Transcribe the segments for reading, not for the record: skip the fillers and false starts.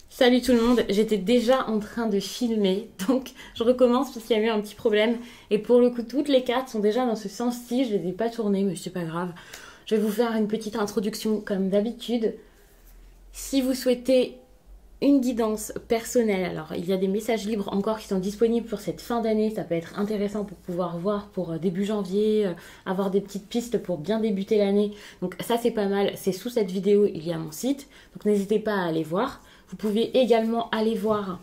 Salut tout le monde, j'étais déjà en train de filmer, donc je recommence parce qu'il y a eu un petit problème. Et pour le coup, toutes les cartes sont déjà dans ce sens-ci, je les ai pas tournées, mais c'est pas grave. Je vais vous faire une petite introduction comme d'habitude. Si vous souhaitez une guidance personnelle, alors il y a des messages libres encore qui sont disponibles pour cette fin d'année, ça peut être intéressant pour pouvoir voir pour début janvier, avoir des petites pistes pour bien débuter l'année. Donc ça c'est pas mal, c'est sous cette vidéo, il y a mon site, donc n'hésitez pas à aller voir. Vous pouvez également aller voir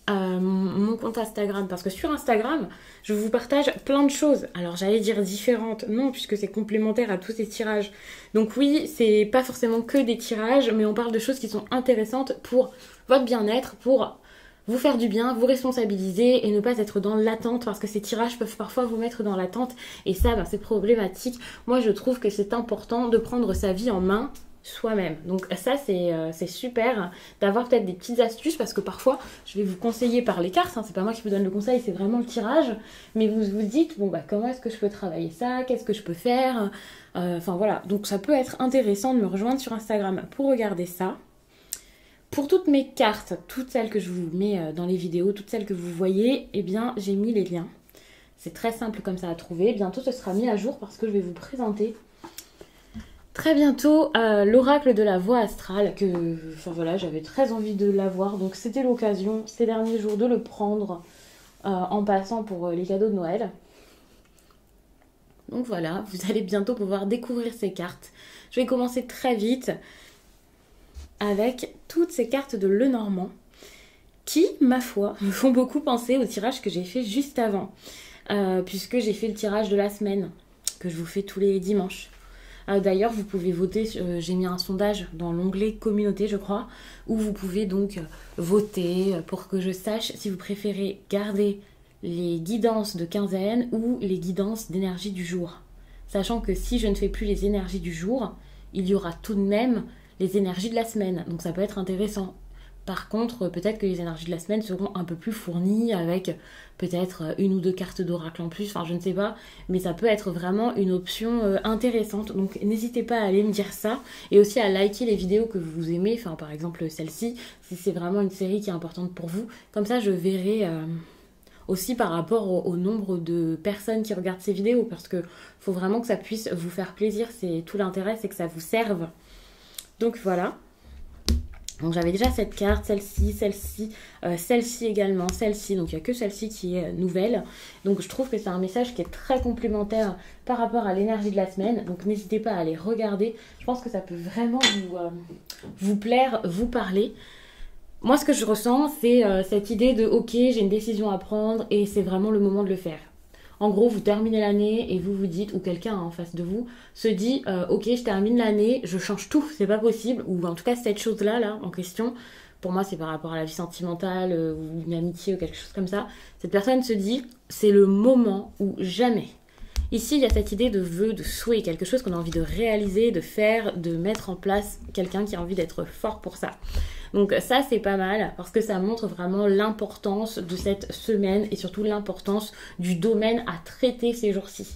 mon compte Instagram, parce que sur Instagram, je vous partage plein de choses. Alors j'allais dire différentes, non, puisque c'est complémentaire à tous ces tirages. Donc oui, c'est pas forcément que des tirages, mais on parle de choses qui sont intéressantes pour votre bien-être, pour vous faire du bien, vous responsabiliser et ne pas être dans l'attente, parce que ces tirages peuvent parfois vous mettre dans l'attente et ça, c'est problématique. Moi, je trouve que c'est important de prendre sa vie en main soi-même. Donc ça c'est super d'avoir peut-être des petites astuces, parce que parfois je vais vous conseiller par les cartes, c'est pas moi qui vous donne le conseil, c'est vraiment le tirage, mais vous vous dites bon comment est-ce que je peux travailler ça, qu'est-ce que je peux faire, enfin voilà, donc ça peut être intéressant de me rejoindre sur Instagram pour regarder ça. Pour toutes mes cartes, toutes celles que je vous mets dans les vidéos, toutes celles que vous voyez, eh bien j'ai mis les liens. C'est très simple comme ça à trouver. Bientôt ce sera mis à jour parce que je vais vous présenter très bientôt l'oracle de la voie astrale, que voilà, j'avais très envie de l'avoir, donc c'était l'occasion ces derniers jours de le prendre en passant pour les cadeaux de Noël. Donc voilà, vous allez bientôt pouvoir découvrir ces cartes. Je vais commencer très vite avec toutes ces cartes de Lenormand qui, ma foi, me font beaucoup penser au tirage que j'ai fait juste avant, puisque j'ai fait le tirage de la semaine que je vous fais tous les dimanches. D'ailleurs, vous pouvez voter, j'ai mis un sondage dans l'onglet communauté, je crois, où vous pouvez donc voter pour que je sache si vous préférez garder les guidances de quinzaine ou les guidances d'énergie du jour. Sachant que si je ne fais plus les énergies du jour, il y aura tout de même les énergies de la semaine, donc ça peut être intéressant. Par contre, peut-être que les énergies de la semaine seront un peu plus fournies avec peut-être une ou deux cartes d'oracle en plus, enfin je ne sais pas, mais ça peut être vraiment une option intéressante. Donc n'hésitez pas à aller me dire ça et aussi à liker les vidéos que vous aimez, enfin par exemple celle-ci, si c'est vraiment une série qui est importante pour vous. Comme ça je verrai aussi par rapport au nombre de personnes qui regardent ces vidéos, parce que faut vraiment que ça puisse vous faire plaisir, c'est tout l'intérêt, c'est que ça vous serve. Donc voilà. Donc j'avais déjà cette carte, celle-ci, celle-ci également, celle-ci. Donc il n'y a que celle-ci qui est nouvelle. Donc je trouve que c'est un message qui est très complémentaire par rapport à l'énergie de la semaine. Donc n'hésitez pas à aller regarder. Je pense que ça peut vraiment vous plaire, vous parler. Moi ce que je ressens, c'est cette idée de ok, j'ai une décision à prendre et c'est vraiment le moment de le faire. En gros, vous terminez l'année et vous vous dites, ou quelqu'un en face de vous se dit ok, je termine l'année, je change tout, c'est pas possible, ou en tout cas cette chose-là là, en question, pour moi c'est par rapport à la vie sentimentale ou une amitié ou quelque chose comme ça, cette personne se dit c'est le moment ou jamais. Ici, il y a cette idée de vœu, de souhait, quelque chose qu'on a envie de réaliser, de faire, de mettre en place, quelqu'un qui a envie d'être fort pour ça. Donc ça, c'est pas mal parce que ça montre vraiment l'importance de cette semaine et surtout l'importance du domaine à traiter ces jours-ci.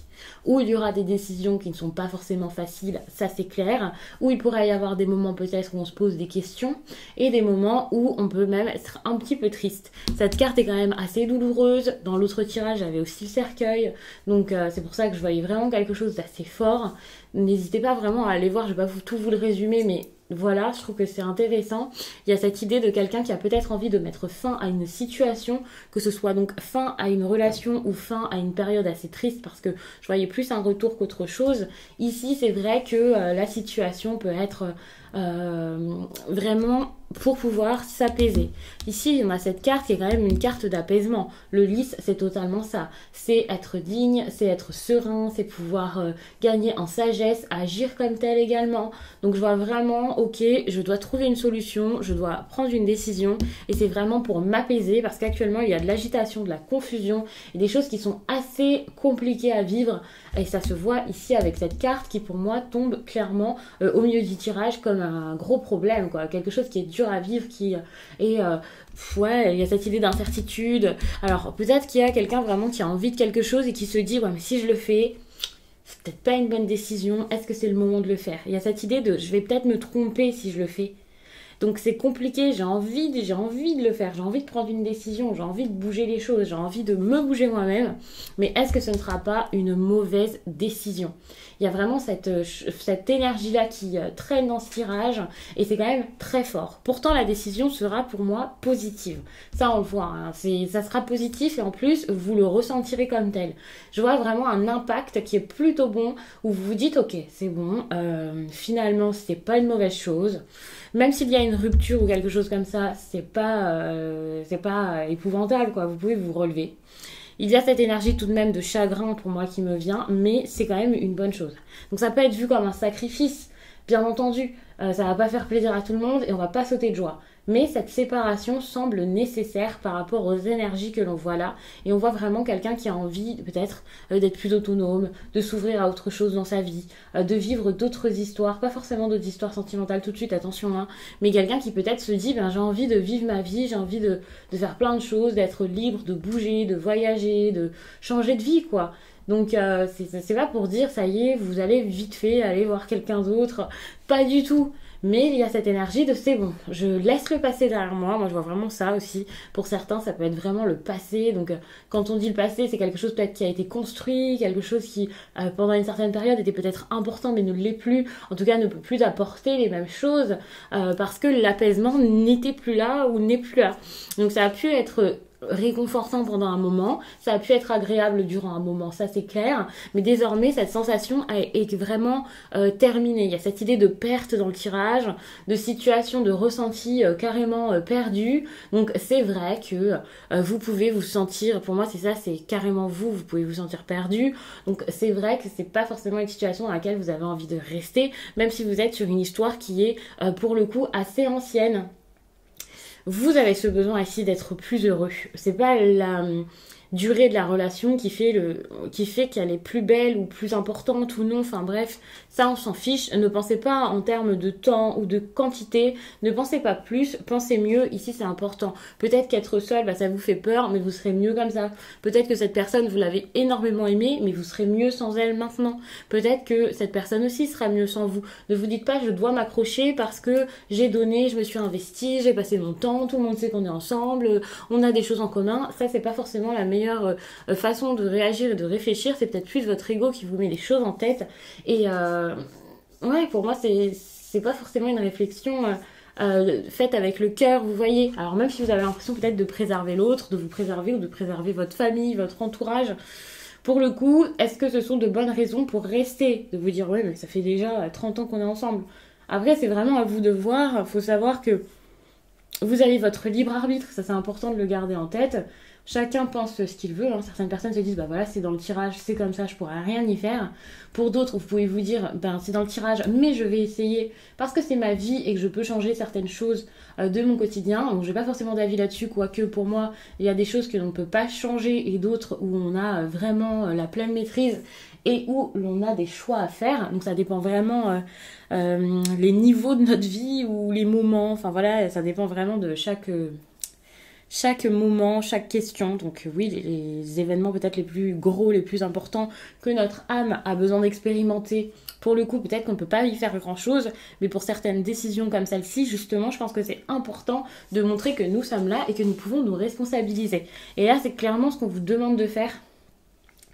Où il y aura des décisions qui ne sont pas forcément faciles, ça c'est clair. Où il pourrait y avoir des moments peut-être où on se pose des questions et des moments où on peut même être un petit peu triste. Cette carte est quand même assez douloureuse. Dans l'autre tirage, j'avais aussi le cercueil. Donc c'est pour ça que je voyais vraiment quelque chose d'assez fort. N'hésitez pas vraiment à aller voir, je vais pas tout vous le résumer, mais voilà, je trouve que c'est intéressant. Il y a cette idée de quelqu'un qui a peut-être envie de mettre fin à une situation, que ce soit donc fin à une relation ou fin à une période assez triste, parce que je voyais plus un retour qu'autre chose. Ici, c'est vrai que la situation peut être vraiment pour pouvoir s'apaiser. Ici, on a cette carte qui est quand même une carte d'apaisement. Le lys, c'est totalement ça. C'est être digne, c'est être serein, c'est pouvoir gagner en sagesse, agir comme tel également. Donc je vois vraiment, ok, je dois trouver une solution, je dois prendre une décision et c'est vraiment pour m'apaiser parce qu'actuellement, il y a de l'agitation, de la confusion et des choses qui sont assez compliquées à vivre. Et ça se voit ici avec cette carte qui pour moi tombe clairement au milieu du tirage comme un gros problème, quoi. Quelque chose qui est dur à vivre, qui est ouais, il y a cette idée d'incertitude. Alors peut-être qu'il y a quelqu'un vraiment qui a envie de quelque chose et qui se dit ouais mais si je le fais, c'est peut-être pas une bonne décision, est-ce que c'est le moment de le faire? Il y a cette idée de je vais peut-être me tromper si je le fais. Donc c'est compliqué, j'ai envie de le faire, j'ai envie de prendre une décision, j'ai envie de bouger les choses, j'ai envie de me bouger moi-même, mais est-ce que ce ne sera pas une mauvaise décision? Il y a vraiment cette énergie-là qui traîne dans ce tirage et c'est quand même très fort. Pourtant la décision sera pour moi positive. Ça on le voit, hein. Ça sera positif et en plus vous le ressentirez comme tel. Je vois vraiment un impact qui est plutôt bon où vous vous dites ok c'est bon, finalement c'est pas une mauvaise chose. Même s'il y a une rupture ou quelque chose comme ça, c'est pas épouvantable quoi. Vous pouvez vous relever. Il y a cette énergie tout de même de chagrin pour moi qui me vient, mais c'est quand même une bonne chose. Donc ça peut être vu comme un sacrifice, bien entendu. Ça va pas faire plaisir à tout le monde et on va pas sauter de joie. Mais cette séparation semble nécessaire par rapport aux énergies que l'on voit là. Et on voit vraiment quelqu'un qui a envie peut-être d'être plus autonome, de s'ouvrir à autre chose dans sa vie, de vivre d'autres histoires, pas forcément d'autres histoires sentimentales tout de suite, attention, hein, mais quelqu'un qui peut-être se dit j'ai envie de vivre ma vie, j'ai envie de faire plein de choses, d'être libre, de bouger, de voyager, de changer de vie quoi. Donc c'est pas pour dire ça y est, vous allez vite fait aller voir quelqu'un d'autre, pas du tout. Mais il y a cette énergie de c'est bon, je laisse le passé derrière moi. Moi je vois vraiment ça aussi. Pour certains ça peut être vraiment le passé. Donc quand on dit le passé c'est quelque chose peut-être qui a été construit, quelque chose qui pendant une certaine période était peut-être important mais ne l'est plus. En tout cas ne peut plus apporter les mêmes choses parce que l'apaisement n'était plus là ou n'est plus là. Donc ça a pu être réconfortant pendant un moment, ça a pu être agréable durant un moment, ça c'est clair, mais désormais cette sensation est vraiment terminée. Il y a cette idée de perte dans le tirage, de situation, de ressenti carrément perdu, donc c'est vrai que vous pouvez vous sentir, pour moi c'est ça, c'est carrément vous pouvez vous sentir perdu, donc c'est vrai que c'est pas forcément une situation dans laquelle vous avez envie de rester, même si vous êtes sur une histoire qui est pour le coup assez ancienne. Vous avez ce besoin ici d'être plus heureux. C'est pas la durée de la relation qui fait qu'elle est plus belle ou plus importante ou non. Enfin bref, ça on s'en fiche. Ne pensez pas en termes de temps ou de quantité. Ne pensez pas plus, pensez mieux. Ici c'est important. Peut-être qu'être seul, ça vous fait peur, mais vous serez mieux comme ça. Peut-être que cette personne, vous l'avez énormément aimée, mais vous serez mieux sans elle maintenant. Peut-être que cette personne aussi sera mieux sans vous. Ne vous dites pas je dois m'accrocher parce que j'ai donné, je me suis investie, j'ai passé mon temps, tout le monde sait qu'on est ensemble, on a des choses en commun. Ça c'est pas forcément la meilleure façon de réagir et de réfléchir. C'est peut-être plus votre ego qui vous met les choses en tête. Et ouais, pour moi c'est pas forcément une réflexion faite avec le cœur, vous voyez. Alors même si vous avez l'impression peut-être de préserver l'autre, de vous préserver ou de préserver votre famille, votre entourage, pour le coup, est-ce que ce sont de bonnes raisons pour rester? De vous dire ouais mais ça fait déjà 30 ans qu'on est ensemble. Après c'est vraiment à vous de voir. Faut savoir que vous avez votre libre arbitre, ça c'est important de le garder en tête. Chacun pense ce qu'il veut, hein. Certaines personnes se disent bah voilà c'est dans le tirage, c'est comme ça, je pourrais rien y faire. Pour d'autres vous pouvez vous dire c'est dans le tirage mais je vais essayer parce que c'est ma vie et que je peux changer certaines choses de mon quotidien. Donc j'ai pas forcément d'avis là-dessus, quoique pour moi il y a des choses que l'on ne peut pas changer et d'autres où on a vraiment la pleine maîtrise et où l'on a des choix à faire. Donc ça dépend vraiment les niveaux de notre vie ou les moments, enfin voilà, ça dépend vraiment de chaque moment, chaque question. Donc oui, les événements peut-être les plus gros, les plus importants que notre âme a besoin d'expérimenter. Pour le coup, peut-être qu'on ne peut pas y faire grand-chose, mais pour certaines décisions comme celle-ci, justement, je pense que c'est important de montrer que nous sommes là et que nous pouvons nous responsabiliser. Et là, c'est clairement ce qu'on vous demande de faire.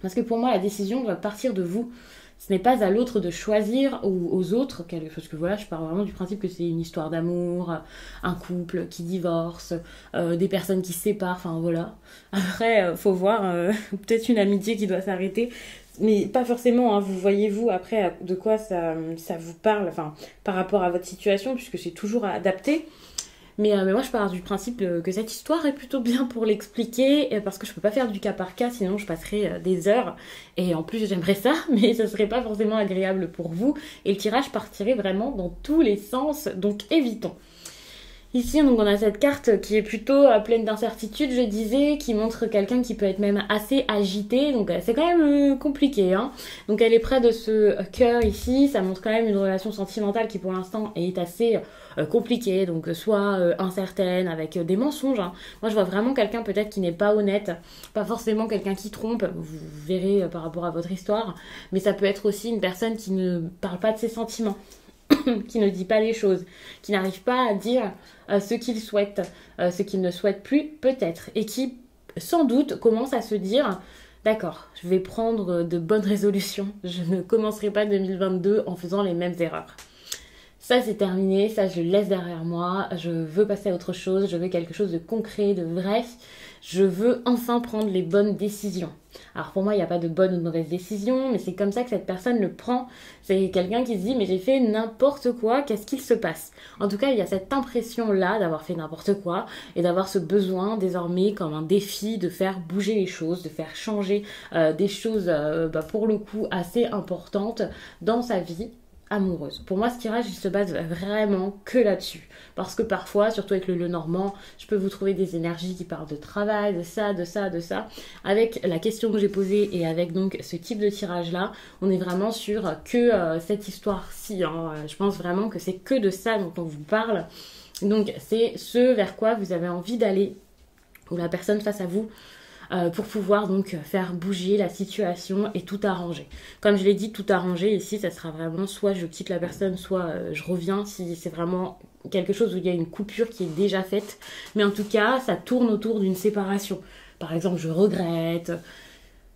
Parce que pour moi, la décision doit partir de vous. Ce n'est pas à l'autre de choisir ou aux autres, parce que voilà, je pars vraiment du principe que c'est une histoire d'amour, un couple qui divorce, des personnes qui se séparent, enfin voilà. Après, faut voir, peut-être une amitié qui doit s'arrêter, mais pas forcément, hein, vous voyez-vous après de quoi ça vous parle, enfin par rapport à votre situation, puisque c'est toujours à adapter. Mais moi, je pars du principe que cette histoire est plutôt bien pour l'expliquer, parce que je peux pas faire du cas par cas, sinon je passerai des heures. Et en plus, j'aimerais ça, mais ça serait pas forcément agréable pour vous. Et le tirage partirait vraiment dans tous les sens, donc évitons. Ici, donc, on a cette carte qui est plutôt pleine d'incertitudes, je disais, qui montre quelqu'un qui peut être même assez agité. Donc, c'est quand même compliqué. Hein. Donc, elle est près de ce cœur ici. Ça montre quand même une relation sentimentale qui, pour l'instant, est assez compliquée. Donc, soit incertaine, avec des mensonges. Hein. Moi, je vois vraiment quelqu'un peut-être qui n'est pas honnête. Pas forcément quelqu'un qui trompe. Vous verrez par rapport à votre histoire. Mais ça peut être aussi une personne qui ne parle pas de ses sentiments. Qui ne dit pas les choses, qui n'arrive pas à dire ce qu'il souhaite, ce qu'il ne souhaite plus peut-être, et qui sans doute commence à se dire d'accord, je vais prendre de bonnes résolutions, je ne commencerai pas 2022 en faisant les mêmes erreurs. Ça c'est terminé, ça je le laisse derrière moi, je veux passer à autre chose, je veux quelque chose de concret, de vrai, je veux enfin prendre les bonnes décisions. Alors pour moi il n'y a pas de bonne ou de mauvaise décision, mais c'est comme ça que cette personne le prend. C'est quelqu'un qui se dit mais j'ai fait n'importe quoi, qu'est-ce qu'il se passe? En tout cas il y a cette impression là d'avoir fait n'importe quoi et d'avoir ce besoin désormais comme un défi de faire bouger les choses, de faire changer des choses pour le coup assez importantes dans sa vie amoureuse. Pour moi, ce tirage, il se base vraiment que là-dessus. Parce que parfois, surtout avec le Normand, je peux vous trouver des énergies qui parlent de travail, de ça, de ça, de ça. Avec la question que j'ai posée et avec donc ce type de tirage-là, on est vraiment sur que cette histoire-ci. Hein. Je pense vraiment que c'est que de ça dont on vous parle. Donc, c'est ce vers quoi vous avez envie d'aller, ou la personne face à vous, pour pouvoir donc faire bouger la situation et tout arranger. Comme je l'ai dit, tout arranger ici, ça sera vraiment soit je quitte la personne, soit je reviens si c'est vraiment quelque chose où il y a une coupure qui est déjà faite. Mais en tout cas, ça tourne autour d'une séparation. Par exemple, je regrette,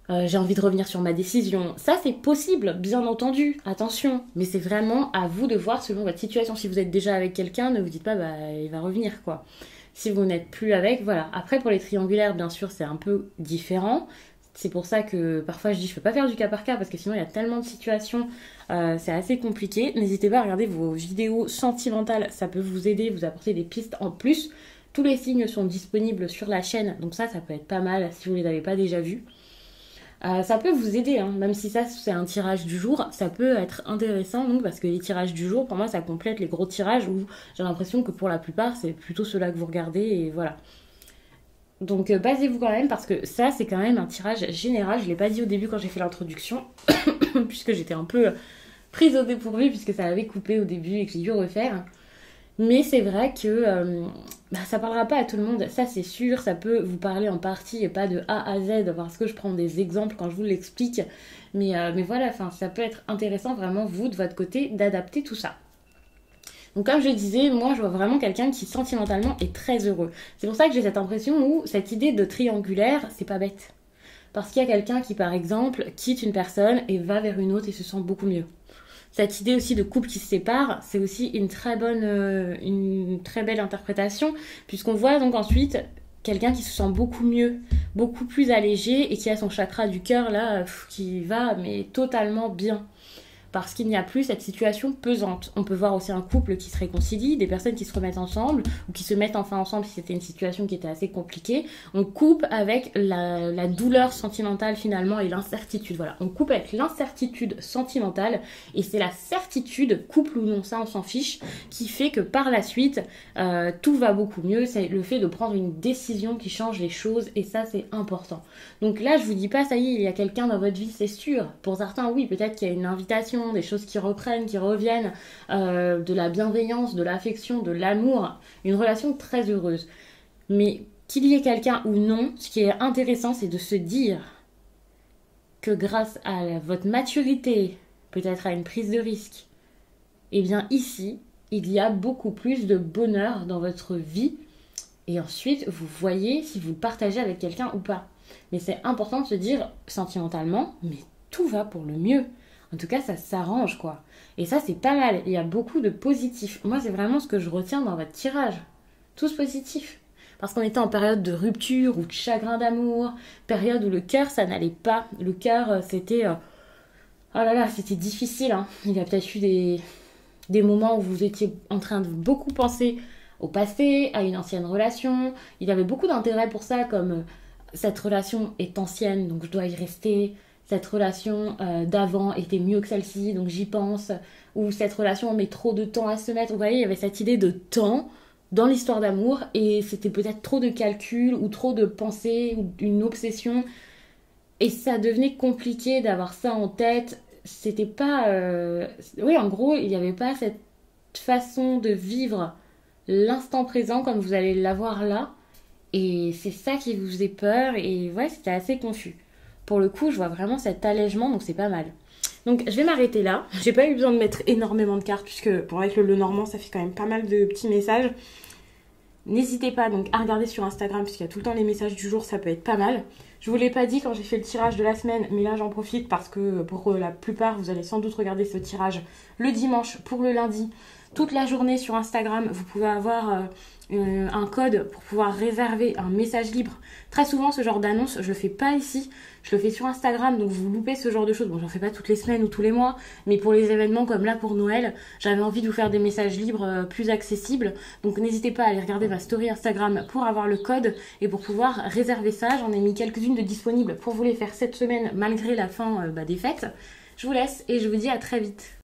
j'ai envie de revenir sur ma décision. Ça, c'est possible, bien entendu, attention. Mais c'est vraiment à vous de voir selon votre situation. Si vous êtes déjà avec quelqu'un, ne vous dites pas, il va revenir, quoi. Si vous n'êtes plus avec, voilà. Après, pour les triangulaires, bien sûr, c'est un peu différent. C'est pour ça que parfois je dis je peux pas faire du cas par cas parce que sinon il y a tellement de situations, c'est assez compliqué. N'hésitez pas à regarder vos vidéos sentimentales, ça peut vous aider, vous apporter des pistes en plus. Tous les signes sont disponibles sur la chaîne, donc ça peut être pas mal si vous les avez pas déjà vus. Ça peut vous aider, hein. Même si ça c'est un tirage du jour, ça peut être intéressant donc parce que les tirages du jour pour moi ça complète les gros tirages où j'ai l'impression que pour la plupart c'est plutôt ceux-là que vous regardez et voilà. Donc basez-vous quand même parce que ça c'est quand même un tirage général, je ne l'ai pas dit au début quand j'ai fait l'introduction puisque j'étais un peu prise au dépourvu puisque ça avait coupé au début et que j'ai dû refaire. Mais c'est vrai que ça parlera pas à tout le monde, ça c'est sûr, ça peut vous parler en partie et pas de A à Z parce que je prends des exemples quand je vous l'explique. Mais voilà, ça peut être intéressant vraiment vous de votre côté d'adapter tout ça. Donc comme je disais, moi je vois vraiment quelqu'un qui sentimentalement est très heureux. C'est pour ça que j'ai cette impression où cette idée de triangulaire, c'est pas bête. Parce qu'il y a quelqu'un qui par exemple quitte une personne et va vers une autre et se sent beaucoup mieux. Cette idée aussi de couple qui se sépare, c'est aussi une très belle interprétation, puisqu'on voit donc ensuite quelqu'un qui se sent beaucoup mieux, beaucoup plus allégé et qui a son chakra du cœur là, qui va mais totalement bien. Parce qu'il n'y a plus cette situation pesante. On peut voir aussi un couple qui se réconcilie, des personnes qui se remettent ensemble, ou qui se mettent enfin ensemble si c'était une situation qui était assez compliquée. On coupe avec la douleur sentimentale finalement et l'incertitude. Voilà, on coupe avec l'incertitude sentimentale, et c'est la certitude, couple ou non, ça on s'en fiche, qui fait que par la suite, tout va beaucoup mieux. C'est le fait de prendre une décision qui change les choses, et ça c'est important. Donc là, je vous dis pas, ça y est, il y a quelqu'un dans votre vie, c'est sûr. Pour certains, oui, peut-être qu'il y a une invitation, des choses qui reprennent, qui reviennent, de la bienveillance, de l'affection, de l'amour, une relation très heureuse. Mais qu'il y ait quelqu'un ou non, ce qui est intéressant, c'est de se dire que grâce à votre maturité, peut-être à une prise de risque, eh bien ici, il y a beaucoup plus de bonheur dans votre vie. Et ensuite, vous voyez si vous le partagez avec quelqu'un ou pas. Mais c'est important de se dire sentimentalement, mais tout va pour le mieux. En tout cas, ça s'arrange, quoi. Et ça, c'est pas mal. Il y a beaucoup de positifs. Moi, c'est vraiment ce que je retiens dans votre tirage. Tous positifs. Parce qu'on était en période de rupture ou de chagrin d'amour, période où le cœur, ça n'allait pas. Le cœur, c'était... oh là là, c'était difficile. Hein. Il y a peut-être eu des moments où vous étiez en train de beaucoup penser au passé, à une ancienne relation. Il y avait beaucoup d'intérêt pour ça, comme cette relation est ancienne, donc je dois y rester. Cette relation d'avant était mieux que celle-ci, donc j'y pense. Ou cette relation met trop de temps à se mettre. Vous voyez, il y avait cette idée de temps dans l'histoire d'amour et c'était peut-être trop de calculs ou trop de pensées ou une obsession et ça devenait compliqué d'avoir ça en tête. C'était pas... Oui, en gros, il n'y avait pas cette façon de vivre l'instant présent comme vous allez l'avoir là. Et c'est ça qui vous faisait peur. Et ouais, c'était assez confus. Pour le coup, je vois vraiment cet allègement, donc c'est pas mal. Donc je vais m'arrêter là. J'ai pas eu besoin de mettre énormément de cartes, puisque pour avec le Lenormand, ça fait quand même pas mal de petits messages. N'hésitez pas donc à regarder sur Instagram, puisqu'il y a tout le temps les messages du jour, ça peut être pas mal. Je vous l'ai pas dit quand j'ai fait le tirage de la semaine, mais là j'en profite parce que pour la plupart, vous allez sans doute regarder ce tirage le dimanche pour le lundi. Toute la journée sur Instagram, vous pouvez avoir un code pour pouvoir réserver un message libre. Très souvent, ce genre d'annonce, je le fais pas ici, je le fais sur Instagram, donc vous loupez ce genre de choses. Bon, j'en fais pas toutes les semaines ou tous les mois, mais pour les événements comme là pour Noël, j'avais envie de vous faire des messages libres plus accessibles. Donc n'hésitez pas à aller regarder ma story Instagram pour avoir le code et pour pouvoir réserver ça. J'en ai mis quelques-unes de disponibles pour vous les faire cette semaine malgré la fin des fêtes. Je vous laisse et je vous dis à très vite.